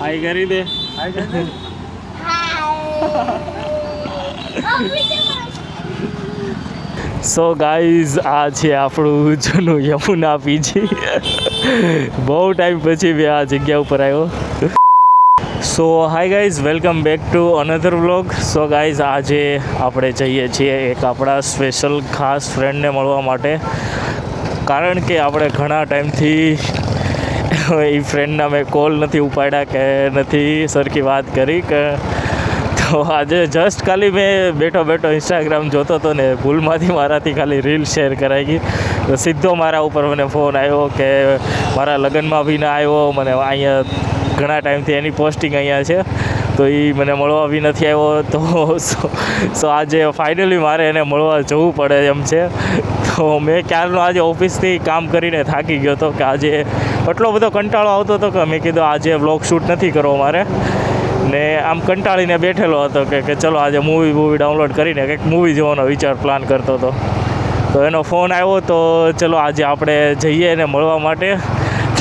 હાય કરી દે. So guys, આ છે આપણું જૂનું યમુના પીજી. બહુ ટાઈમ પછી મેં આ જગ્યા ઉપર આવ્યો. So hi guys, welcome back to another vlog. So guys, આજે આપણે જઈએ છીએ એક આપણા સ્પેશિયલ ખાસ ફ્રેન્ડને મળવા માટે, કારણ કે આપણે ઘણા ટાઈમથી એ ફ્રેન્ડના મેં કોલ નથી ઉપાડ્યા કે નથી સરખી વાત કરી કે. તો આજે જસ્ટ ખાલી મેં બેઠો ઇન્સ્ટાગ્રામ જોતો હતો ને ભૂલમાંથી મારાથી ખાલી રીલ શેર કરાઈ ગઈ. તો સીધો મારા ઉપર મને ફોન આવ્યો કે મારા લગ્નમાં બી ના આવ્યો, મને અહીંયા ઘણા ટાઈમથી એની પોસ્ટિંગ અહીંયા છે તો એ મને મળવા બી નથી આવ્યો. તો આજે ફાઇનલી મારે એને મળવા જવું પડે એમ છે. તો મેં ક્યારનો આજે ઓફિસથી કામ કરીને થાકી ગયો હતો કે આજે એટલો બધો કંટાળો આવતો હતો કે મેં કીધું આજે વ્લોગ શૂટ નથી કરવો મારે. ને આમ કંટાળીને બેઠેલો હતો કે ચલો આજે મૂવી ડાઉનલોડ કરીને કંઈક મૂવી જોવાનો વિચાર પ્લાન કરતો હતો. તો એનો ફોન આવ્યો તો ચલો આજે આપણે જઈએ એને મળવા માટે.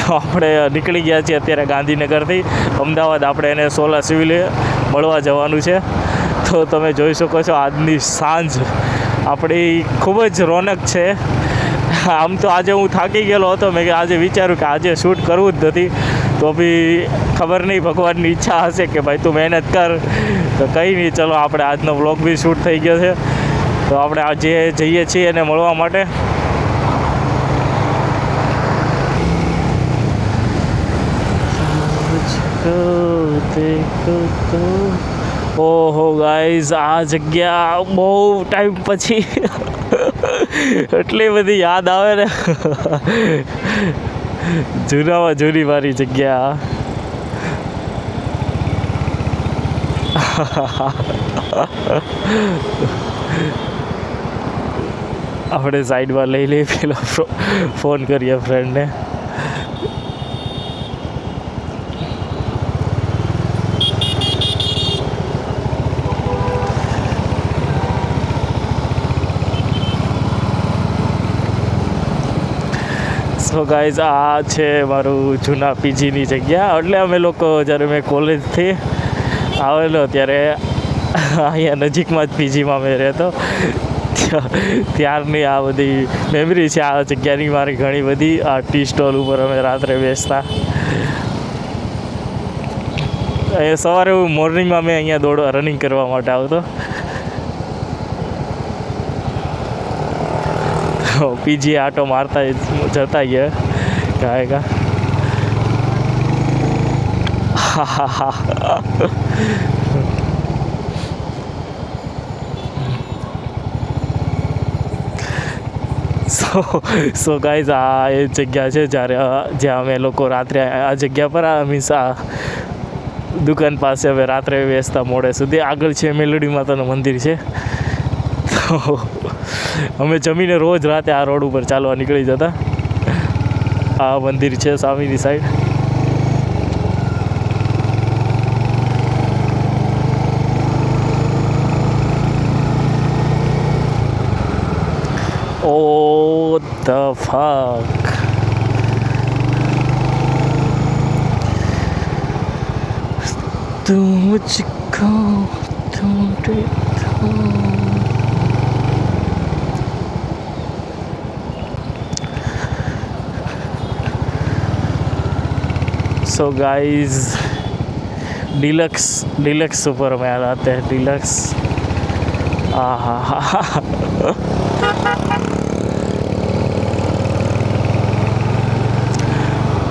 તો આપણે નીકળી ગયા છીએ અત્યારે ગાંધીનગરથી અમદાવાદ. આપણે એને સોલા સિવિલે મળવા જવાનું છે. તો તમે જોઈ શકો છો આજની સાંજ આપણી ખૂબ જ રોનક છે. આમ તો આજે હું થાકી ગયેલો હતો, મેં આજે વિચાર્યું કે આજે શૂટ કરવું જ નથી, તો બી ખબર નહીં ભગવાનની ઈચ્છા હશે કે ભાઈ તું મહેનત કર. તો કંઈ નહીં, ચલો આપણે આજનો વ્લોગ બી શૂટ થઈ ગયો છે. તો આપણે આજે જઈએ છીએ એને મળવા માટે. ઓહો ગાઈઝ, આ જગ્યા બહુ ટાઈમ પછી એટલી બધી યાદ આવે ને. જૂનામાં જૂની મારી જગ્યા. આપણે સાઈડમાં લઈ લઈએ, પેલો ફોન કરીએ ફ્રેન્ડને. સો ગાઈઝ, આ છે મારું જૂના પીજીની જગ્યા. એટલે અમે લોકો જ્યારે મેં કોલેજથી આવેલો ત્યારે અહીંયા નજીકમાં જ પીજીમાં મેં રહેતો. ત્યારની આ બધી મેમરી છે આ જગ્યાની મારી ઘણી બધી. આ ટી સ્ટોલ ઉપર અમે રાત્રે બેસતા. સવારે હું મોર્નિંગમાં મેં અહીંયા રનિંગ કરવા માટે આવતો. પીજી આટો મારતા જતા ગયા ગાયકા. સો ગાઈઝ, આ એ જગ્યા છે જ્યાં અમે લોકો રાત્રે આ જગ્યા પર મીન્સ આ દુકાન પાસે હવે રાત્રે બેસતા મોડે સુધી. આગળ છે મેલડી માતાનું મંદિર છે. તો અમે જમીને રોજ રાતે આ રોડ ઉપર ચાલવા નીકળી જતા. આ મંદિર છે સામેની સાઈડ. ઓ ધ ફક, તું મુझको ढूंढे तो. सो गाइस, डिलक्स ऊपर में आ जाते हैं. डिलक्स,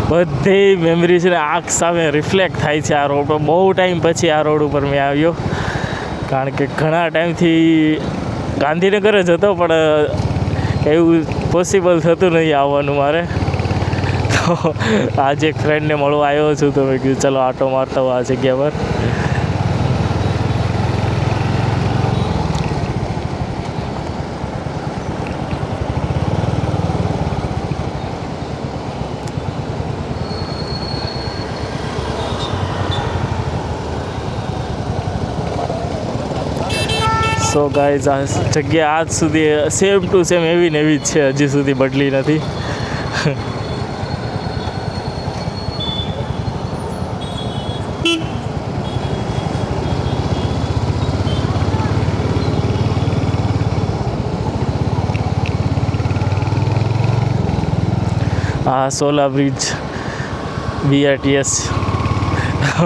બધી મેમરીઝને આંખ સામે રિફ્લેક્ટ થાય છે આ રોડ પર. બહુ ટાઈમ પછી આ રોડ ઉપર મેં આવ્યો, કારણ કે ઘણા ટાઈમથી ગાંધીનગર જ હતો પણ એવું પોસિબલ થતું નહીં આવવાનું મારે. તો આજે એક ફ્રેન્ડને મળવા આવ્યો છું, તો મેં કીધું ચલો આટો મારતા હોય આ જગ્યા પર. સો ગાઈઝ, આ જગ્યા આજ સુધી સેમ ટુ સેમ એવી ને એવી જ છે, હજી સુધી બદલી નથી. આ સોલા બ્રિજ BRTS.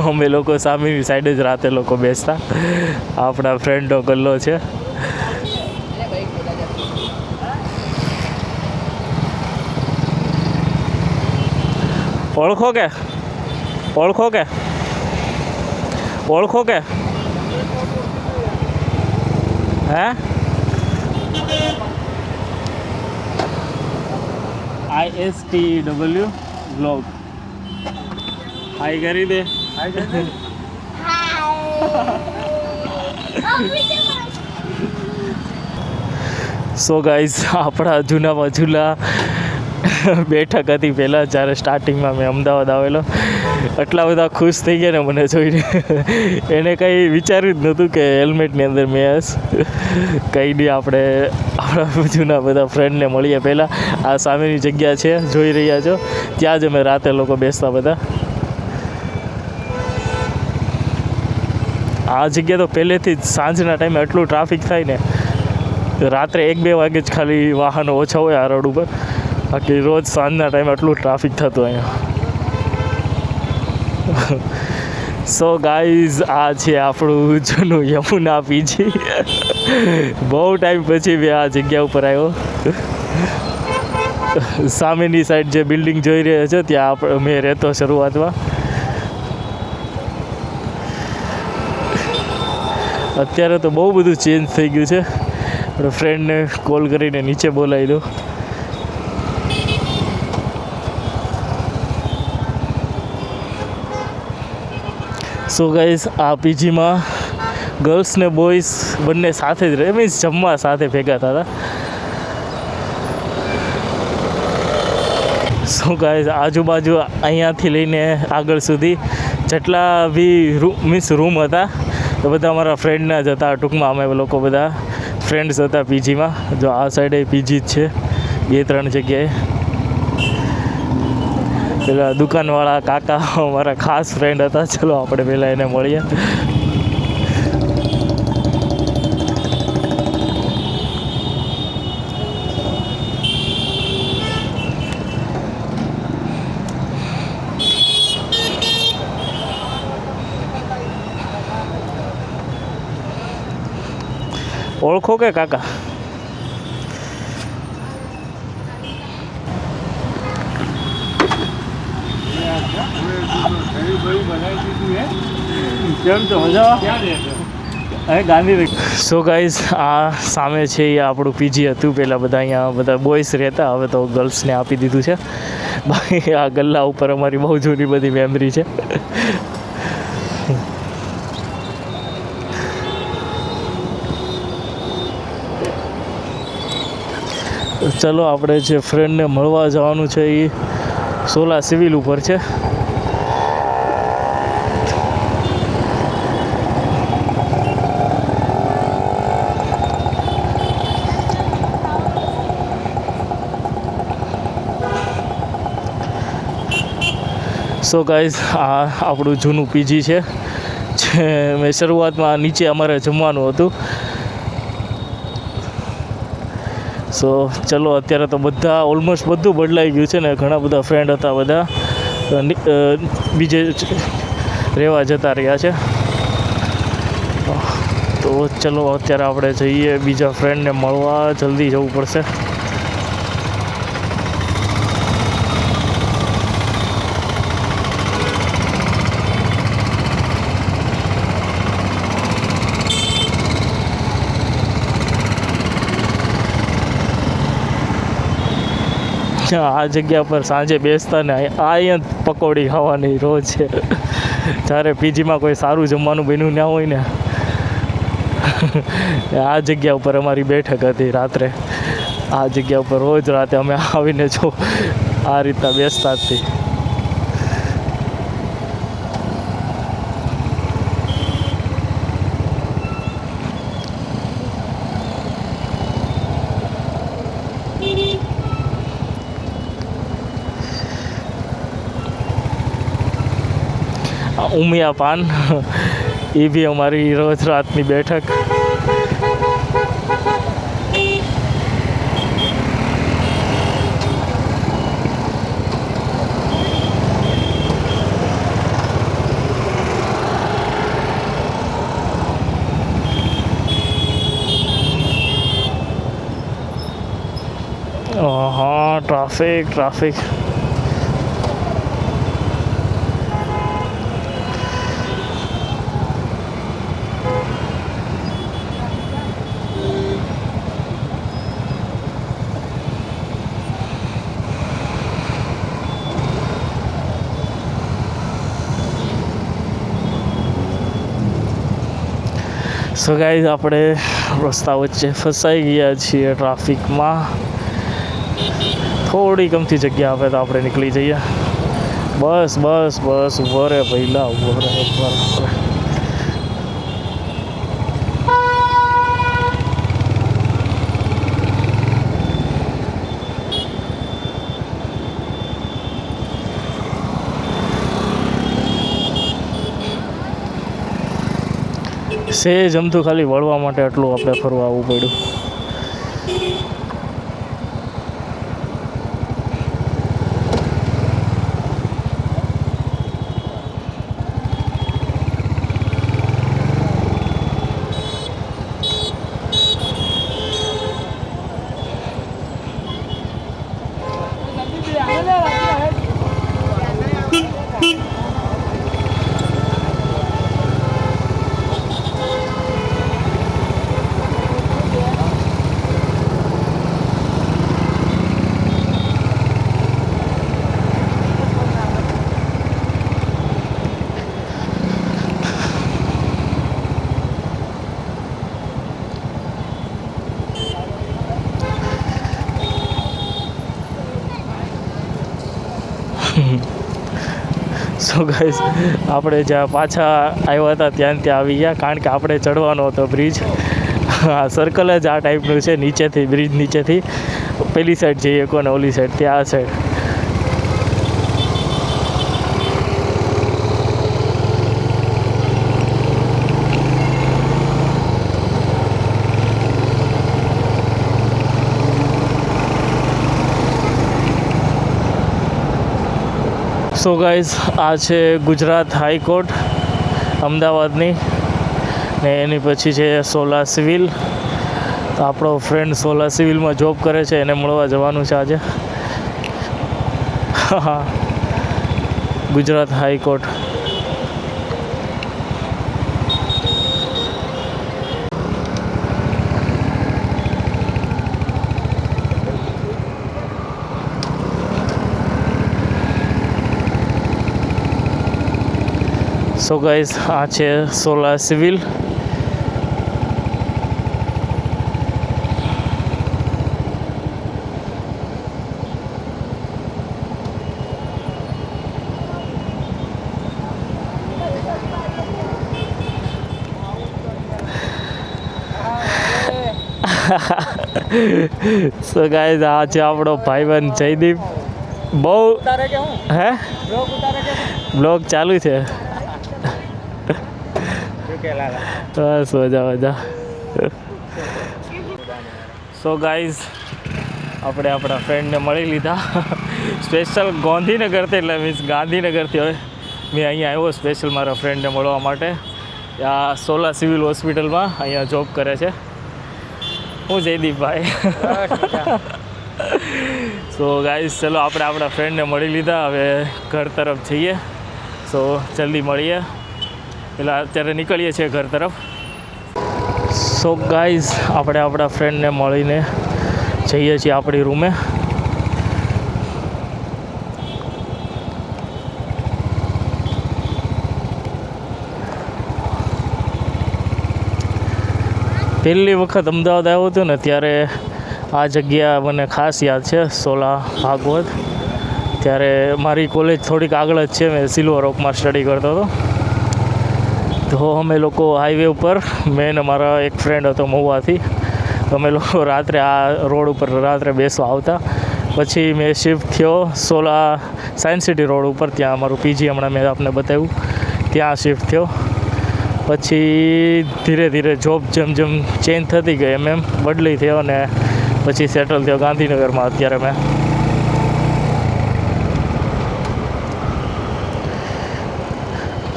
અમે લોકો સામેની સાઈડ જ રાતે લોકો બેસતા. આપણા ફ્રેન્ડનો ગલ્લો છે. ઓળખો કે ઓળખો કે ઓળખો કે હે ISTW બ્લોગ હાઈ કરી દે. સો ગાઈઝ આપણા જૂનામાં જૂના બેઠક હતી પહેલાં જ્યારે સ્ટાર્ટિંગમાં મેં અમદાવાદ આવેલો. એટલા બધા ખુશ થઈ ગયા ને મને જોઈને. એને કંઈ વિચાર્યું જ નહોતું કે હેલ્મેટની અંદર મેં હશ. કંઈ નહીં, આપણે આપણા જૂના બધા ફ્રેન્ડને મળીએ. પહેલાં આ સામેની જગ્યા છે જોઈ રહ્યા છો, ત્યાં જ અમે રાતે લોકો બેસતા બધા. આ જગ્યા તો પહેલેથી જ સાંજના ટાઈમે એટલું ટ્રાફિક થાય ને, રાત્રે 1-2 વાગે જ ખાલી વાહનો ઓછા હોય આ રોડ ઉપર. બાકી રોજ સાંજના ટાઈમે એટલું ટ્રાફિક થતું અહીંયા. સો ગાઈઝ આ છે આપણું જૂનું યમુના પીજી. બહુ ટાઈમ પછી મેં આ જગ્યા ઉપર આવ્યો. સામેની સાઈડ જે બિલ્ડિંગ જોઈ રહ્યા છો ત્યાં મેં રહેતો શરૂઆતમાં. અત્યારે તો બહુ બધું ચેન્જ થઈ ગયું છે. આપણે ફ્રેન્ડને કોલ કરીને નીચે બોલાવી દો. સો ગાઈઝ આ પીજીમાં ગર્લ્સ ને બોયઝ બંને સાથે જ રહે, મીન્સ જમવા સાથે ભેગા થતા. સો ગાઈઝ આજુબાજુ અહીંયાથી લઈને આગળ સુધી જેટલા બી રૂમ હતા તો બધા અમારા ફ્રેન્ડના જ હતા. ટૂંકમાં અમે લોકો બધા ફ્રેન્ડ્સ હતા પીજીમાં. જો આ સાઈડે પીજી જ છે 2-3 જગ્યાએ. પેલા દુકાનવાળા કાકા અમારા ખાસ ફ્રેન્ડ હતા. ચલો આપણે પહેલાં એને મળીએ. ઓળખો કે કાકા? કેમ છો? મજા ગાંધી. સો ગાઈઝ આ સામે છે એ આપણું પીજી હતું. પહેલાં બધા અહીંયા બધા બોયઝ રહેતા, હવે તો ગર્લ્સને આપી દીધું છે. બાકી આ ગલ્લા ઉપર અમારી બહુ જૂની બધી મેમરી છે. ચલો આપણે જે ફ્રેન્ડને મળવા જવાનું છે એ સોલા સિવિલ ઉપર છે. સો ગાઈઝ આ આપણું જૂનું પીજી છે. મેં શરૂઆતમાં નીચે અમારે જમવાનું હતું. સો ચલો અત્યારે તો બધા ઓલમોસ્ટ બધું બદલાઈ ગયું છે ને. ઘણા બધા ફ્રેન્ડ હતા, બધા બીજે રહેવા જતા રહ્યા છે. તો ચલો અત્યારે આપણે જઈએ બીજા ફ્રેન્ડને મળવા. જલ્દી જવું પડશે. આ જગ્યા પર સાંજે બેસતા ને અહીંયા પકોડી ખાવાની રોજ છે. જ્યારે પીજીમાં કોઈ સારું જમવાનું બન્યું ના હોય ને, આ જગ્યા ઉપર અમારી બેઠક હતી રાત્રે. આ જગ્યા ઉપર રોજ રાતે અમે આવીને જો આ રીતના બેસતા જ હતી. ઉમિયા પાન એ બી અમારી રોજ રાતની બેઠક. હા, ટ્રાફિક. સો ગાઈઝ, આપણે રસ્તા વચ્ચે ફસાઈ ગયા છીએ ટ્રાફિકમાં. થોડી ગમતી જગ્યા આપે તો આપણે નીકળી જઈએ. બસ ઉભો રે પહેલા, ઉભો રે. સેજ જમતું ખાલી વળવા માટે આટલું આપણે ફરવા આવવું પડ્યું. સો ગાઈઝ, આપણે જ્યાં પાછા આવ્યા હતા ત્યાં આવી ગયા, કારણ કે આપણે ચડવાનો હતો બ્રિજ. હા, સર્કલ જ આ ટાઈપનું છે. નીચેથી બ્રિજ નીચેથી પેલી સાઈડ જઈએ કોને, ઓલી સાઈડથી આ સાઈડ. સો ગાઈઝ, આ છે ગુજરાત હાઈકોર્ટ અમદાવાદની, ને એની પછી છે સોલા સિવિલ. તો આપણો ફ્રેન્ડ સોલા સિવિલમાં જોબ કરે છે, એને મળવા જવાનું છે આજે. હા, ગુજરાત હાઈકોર્ટ. સો ગાઈઝ, આ છે સોલા સિવિલ. સો ગાઈઝ, આ છે આપણો ભાઈબંધ જયદીપ. બહુ હે બ્લોગ ચાલુ છે. બસ મજા. સો ગાઈઝ, આપણે આપણા ફ્રેન્ડને મળી લીધા સ્પેશિયલ ગાંધીનગરથી, એટલે મીન્સ ગાંધીનગરથી હવે મેં અહીંયા આવ્યો સ્પેશિયલ મારા ફ્રેન્ડને મળવા માટે. આ સોલા સિવિલ હોસ્પિટલમાં અહીંયા જોબ કરે છે. હું જયદીપભાઈ. સો ગાઈઝ, ચલો આપણે આપણા ફ્રેન્ડને મળી લીધા, હવે ઘર તરફ જઈએ. સો જલ્દી મળીએ, એટલે અત્યારે નીકળીએ છીએ ઘર તરફ. સો ગાઈઝ, આપણે આપણા ફ્રેન્ડને મળીને જઈએ છીએ આપણી રૂમે. પહેલી વખત અમદાવાદ આવ્યો હતો ને ત્યારે આ જગ્યા મને ખાસ યાદ છે, સોલા ભાગવત. ત્યારે મારી કોલેજ થોડીક આગળ જ છે, મેં સિલ્વર ઓકમાં સ્ટડી કરતો હતો. તો અમે લોકો હાઈવે ઉપર, મેં ને મારા એક ફ્રેન્ડ હતો મહુવાથી, અમે લોકો રાત્રે આ રોડ ઉપર રાત્રે બેસવા આવતા. પછી મેં શિફ્ટ થયો સોલા સાયન્સ સિટી રોડ ઉપર, ત્યાં અમારું પીજી હમણાં મેં આપને બતાવ્યું ત્યાં શિફ્ટ થયો. પછી ધીરે ધીરે જોબ જેમ જેમ ચેન્જ થતી ગઈ એમ બદલી થયો અને પછી સેટલ થયો ગાંધીનગરમાં અત્યારે મેં.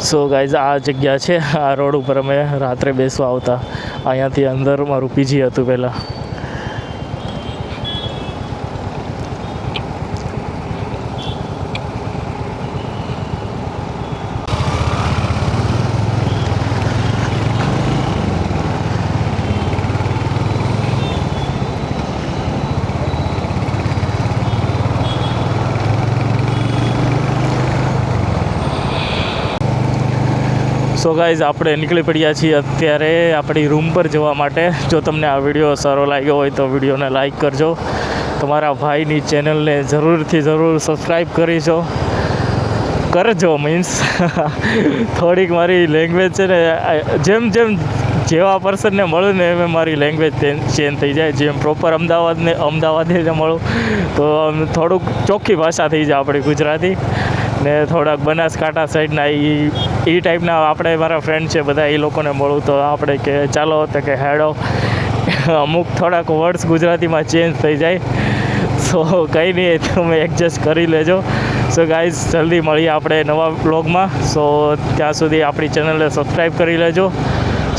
સો ગાઈઝ આ જગ્યા છે, આ રોડ ઉપર અમે રાત્રે બેસવા આવતા. અહીંયાથી અંદર મારું પીજી હતું પહેલાં. સો ગાઈઝ આપણે નીકળી પડ્યા છીએ અત્યારે આપણી રૂમ પર જવા માટે. જો તમને આ વિડીયો સારો લાગ્યો હોય તો વિડીયોને લાઈક કરજો. તમારા ભાઈની ચેનલને જરૂરથી જરૂર સબસ્ક્રાઈબ કરજો મીન્સ થોડીક મારી લેંગ્વેજ છે ને જેમ જેવા પર્સનને મળું ને એમ મારી લેંગ્વેજ ચેન્જ થઈ જાય. જેમ પ્રોપર અમદાવાદીને મળું તો થોડુંક ચોખ્ખી ભાષા થઈ જાય આપણી ગુજરાતી, ને થોડાક બનાસકાંઠા સાઈડના એ ટાઈપના આપણે મારા ફ્રેન્ડ છે બધા, એ લોકોને મળું તો આપણે કે ચાલો તો કે હેડો, અમુક થોડાક વર્ડ્સ ગુજરાતીમાં ચેન્જ થઈ જાય. સો કંઈ નહીં, તમે એડજસ્ટ કરી લેજો. સો ગાઈઝ જલ્દી મળીએ આપણે નવા બ્લોગમાં. સો ત્યાં સુધી આપણી ચેનલને સબસ્ક્રાઈબ કરી લેજો.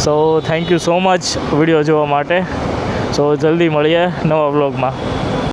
So thank you so much video જોવા માટે. સો જલ્દી મળીએ નવા બ્લોગમાં.